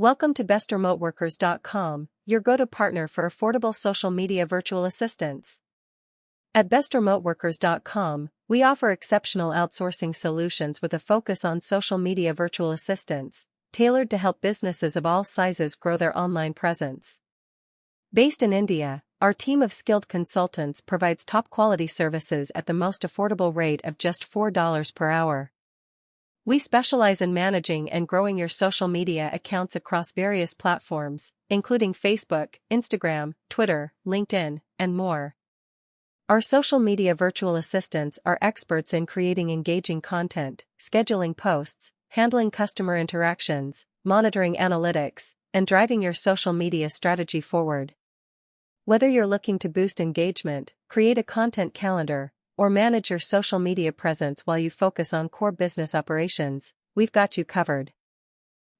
Welcome to bestremoteworkers.com, your go-to partner for affordable social media virtual assistants. At bestremoteworkers.com, we offer exceptional outsourcing solutions with a focus on social media virtual assistants, tailored to help businesses of all sizes grow their online presence. Based in India, our team of skilled consultants provides top-quality services at the most affordable rate of just $4 per hour. We specialize in managing and growing your social media accounts across various platforms, including Facebook, Instagram, Twitter, LinkedIn, and more. Our social media virtual assistants are experts in creating engaging content, scheduling posts, handling customer interactions, monitoring analytics, and driving your social media strategy forward. Whether you're looking to boost engagement, create a content calendar, or manage your social media presence while you focus on core business operations, we've got you covered.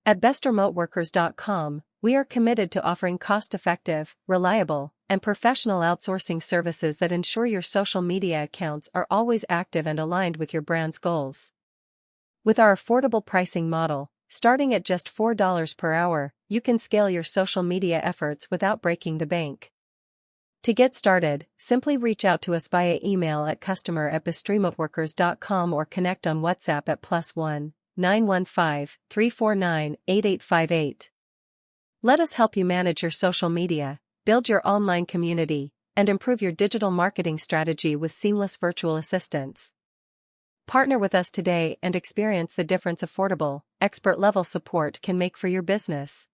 At bestremoteworkers.com, we are committed to offering cost-effective, reliable, and professional outsourcing services that ensure your social media accounts are always active and aligned with your brand's goals. With our affordable pricing model, starting at just $4 per hour, you can scale your social media efforts without breaking the bank. To get started, simply reach out to us via email at customer@bestremoteworkers.com or connect on WhatsApp at +1 915 349 8858. Let us help you manage your social media, build your online community, and improve your digital marketing strategy with seamless virtual assistants. Partner with us today and experience the difference affordable, expert-level support can make for your business.